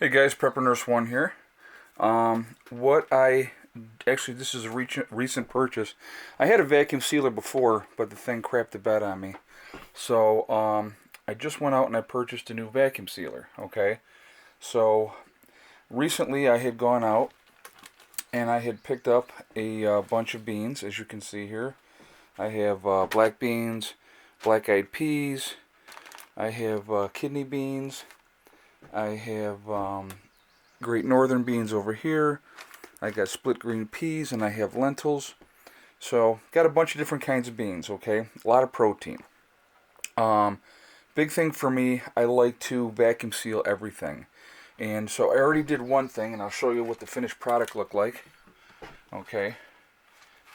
Hey guys, Prepper Nurse One here. What I actually this is a recent purchase. I had a vacuum sealer before, but the thing crapped the bed on me. So I just went out and I purchased a new vacuum sealer. Okay, so recently I had gone out and I had picked up a bunch of beans, as you can see here. I have black beans, black-eyed peas. I have kidney beans. I have Great Northern beans over here. I got split green peas and I have lentils. So got a bunch of different kinds of beans, okay? A lot of protein. Um, Big thing for me, I like to vacuum seal everything. And so I already did one thing and I'll show you what the finished product looked like. Okay,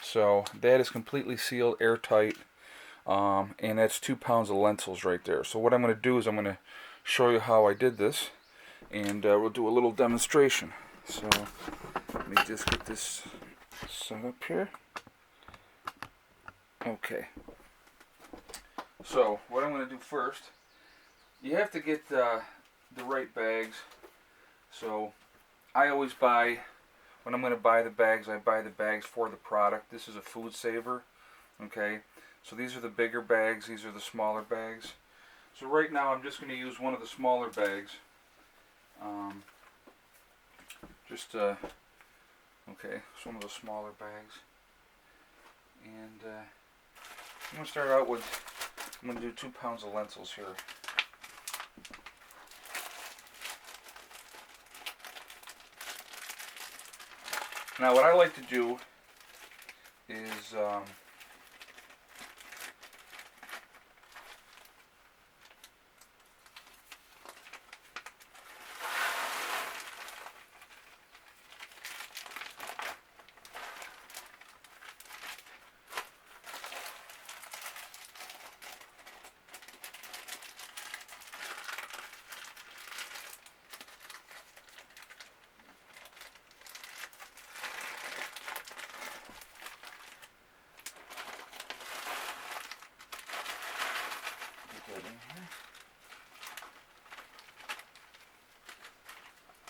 so that is completely sealed, airtight. And that's 2 pounds of lentils right there. So what I'm going to do is I'm going to show you how I did this. And we'll do a little demonstration. So let me just get this set up here. Okay. So what I'm going to do first, you have to get the right bags. So I always buy, when I'm going to buy the bags, I buy the bags for the product. This is a Food Saver. Okay. So these are the bigger bags. These are the smaller bags. So right now I'm just going to use one of the smaller bags. Okay, so one of the smaller bags. And I'm going to start out with, I'm going to do 2 pounds of lentils here. Now what I like to do is,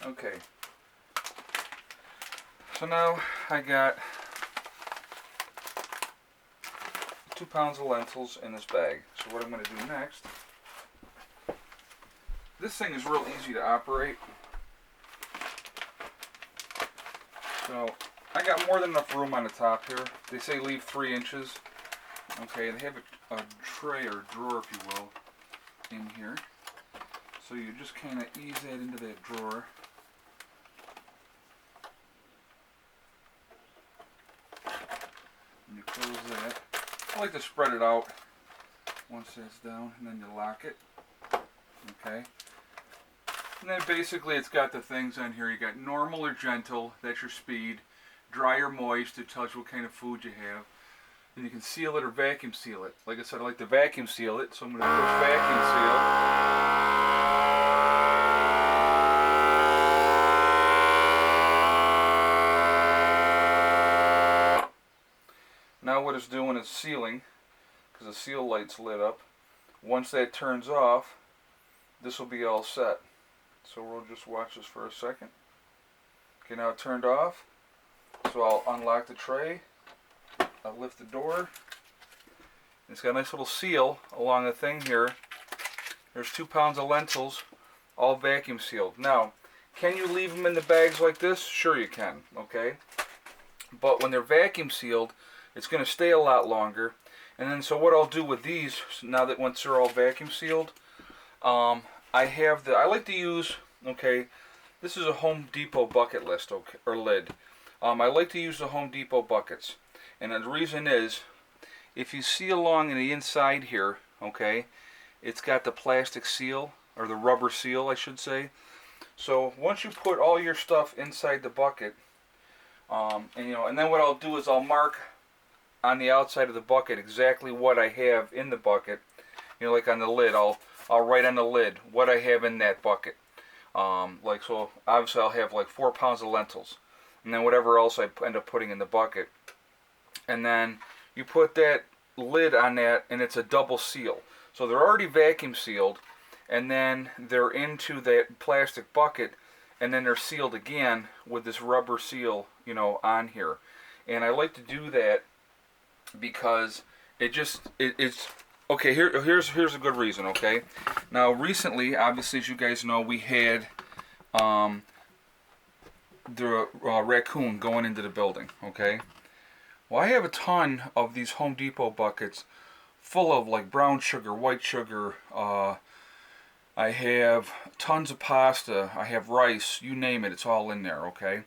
okay, so now I got 2 pounds of lentils in this bag. So what I'm going to do next, this thing is real easy to operate. So I got more than enough room on the top here. They say leave 3 inches. Okay, they have a tray or drawer, if you will, in here. So you just kind of ease that into that drawer. And you close that. I like to spread it out once that's down, and then you lock it. Okay. And then basically it's got the things on here. You got normal or gentle, that's your speed. Dry or moist, it tells you what kind of food you have. And you can seal it or vacuum seal it. Like I said, I like to vacuum seal it, so I'm going to push vacuum seal. Now what it's doing is sealing, because the seal light's lit up. Once that turns off, this will be all set. So we'll just watch this for a second. Okay, now it turned off. So I'll unlock the tray. I'll lift the door. It's got a nice little seal along the thing here. There's 2 pounds of lentils, all vacuum sealed. Now, can you leave them in the bags like this? Sure you can, okay? But when they're vacuum sealed, it's going to stay a lot longer. And then so what I'll do with these, now that once they're all vacuum sealed, I like to use, okay, this is a Home Depot bucket list, okay, or lid. I like to use the Home Depot buckets. And the reason is, if you see along in the inside here, okay, it's got the plastic seal, or the rubber seal, I should say. So once you put all your stuff inside the bucket, and then what I'll do is I'll mark on the outside of the bucket exactly what I have in the bucket. Like on the lid, I'll write on the lid what I have in that bucket. So obviously I'll have like 4 pounds of lentils, and then whatever else I end up putting in the bucket. And then you put that lid on that, and it's a double seal. So they're already vacuum sealed, and then they're into that plastic bucket, and then they're sealed again with this rubber seal, you know, on here. And I like to do that because it's okay. Here's a good reason. Okay, now recently, obviously, as you guys know, we had the raccoon going into the building. Okay, well, I have a ton of these Home Depot buckets full of like brown sugar, white sugar. I have tons of pasta. I have rice. You name it, it's all in there. Okay,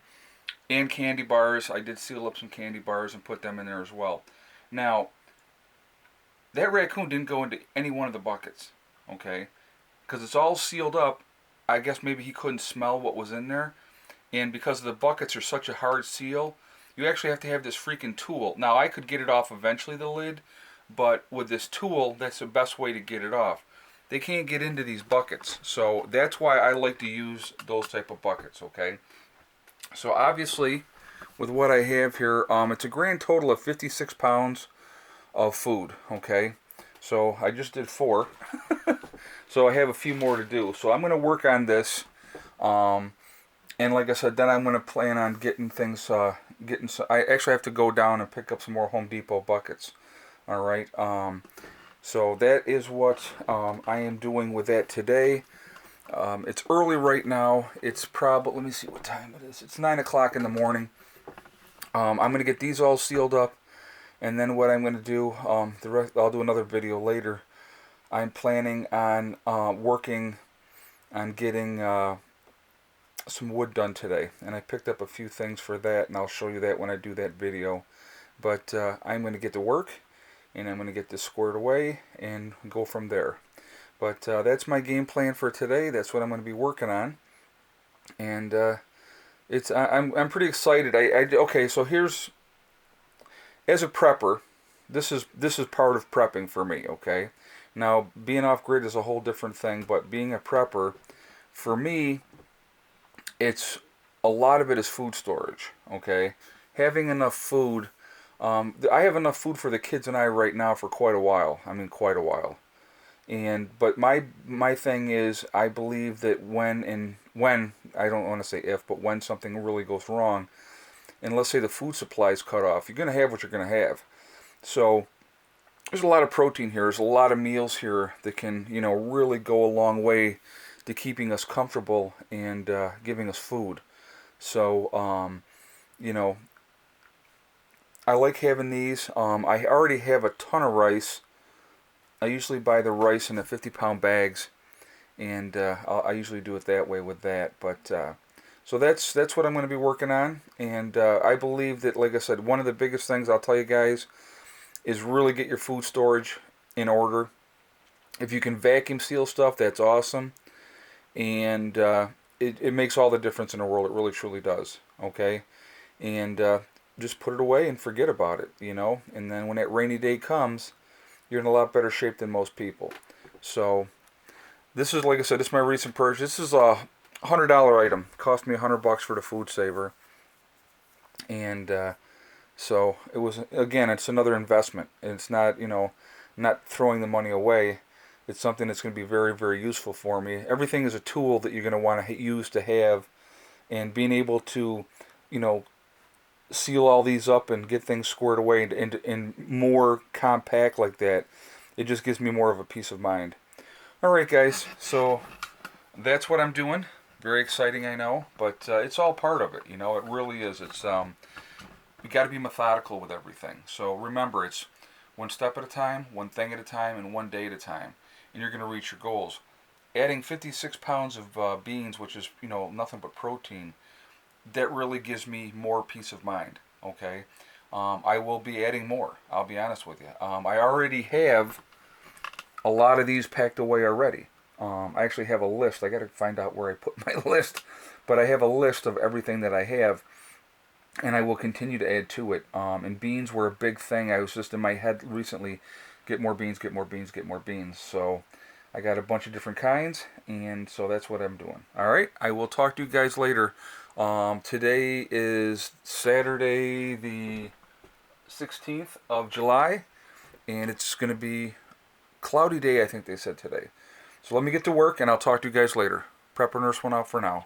and candy bars. I did seal up some candy bars and put them in there as well. Now, that raccoon didn't go into any one of the buckets, okay? Because it's all sealed up. I guess maybe he couldn't smell what was in there. And because the buckets are such a hard seal, you actually have to have this freaking tool. Now, I could get it off eventually, the lid, but with this tool, that's the best way to get it off. They can't get into these buckets. So that's why I like to use those type of buckets, okay? So obviously, with what I have here, it's a grand total of 56 pounds of food, okay? So I just did 4. So I have a few more to do. So I'm going to work on this. And like I said, then I'm going to plan on getting things, I actually have to go down and pick up some more Home Depot buckets. All right. So that is what I am doing with that today. It's early right now. It's probably, let me see what time it is. It's 9 o'clock in the morning. I'm going to get these all sealed up. And then what I'm going to do, I'll do another video later. I'm planning on working on getting some wood done today. And I picked up a few things for that, and I'll show you that when I do that video. But I'm going to get to work, and I'm going to get this squared away and go from there. But that's my game plan for today. That's what I'm going to be working on. And I'm pretty excited. Okay, so here's, as a prepper, this is part of prepping for me, okay? Now, being off-grid is a whole different thing, but being a prepper, for me, it's, a lot of it is food storage, okay? Having enough food, I have enough food for the kids and I right now for quite a while. I mean, quite a while. But my thing is, I believe that when, I don't want to say if, but when something really goes wrong, and let's say the food supply is cut off, you're going to have what you're going to have. So there's a lot of protein here. There's a lot of meals here that can, you know, really go a long way to keeping us comfortable and giving us food. So, you know, I like having these. I already have a ton of rice. I usually buy the rice in the 50-pound bags, and I usually do it that way with that. But so that's what I'm going to be working on, and I believe that, like I said, one of the biggest things I'll tell you guys is really get your food storage in order. If you can vacuum seal stuff, that's awesome, and it makes all the difference in the world. It really truly does. Okay, and just put it away and forget about it, you know. And then when that rainy day comes, you're in a lot better shape than most people. So this is, like I said, this is my recent purchase. This is a $100 item. Cost me $100 for the Food Saver. And so it was, again, it's another investment. It's not, you know, not throwing the money away. It's something that's going to be very, very useful for me. Everything is a tool that you're going to want to use to have. And being able to, you know, seal all these up and get things squared away and more compact like that, it just gives me more of a peace of mind. Alright guys, so that's what I'm doing. Very exciting, I know, but it's all part of it, you know, it really is. It's you got to be methodical with everything. So remember, it's one step at a time, one thing at a time, and one day at a time, and you're going to reach your goals. Adding 56 pounds of beans, which is, you know, nothing but protein, that really gives me more peace of mind, okay? I will be adding more, I'll be honest with you. I already have a lot of these packed away already. I actually have a list. I got to find out where I put my list. But I have a list of everything that I have, and I will continue to add to it. And beans were a big thing. I was just in my head recently, get more beans, get more beans, get more beans. So I got a bunch of different kinds, and so that's what I'm doing. All right, I will talk to you guys later. Today is Saturday the 16th of July, and it's going to be cloudy day, I think they said today. So let me get to work, and I'll talk to you guys later. Prepper Nurse 1 out for now.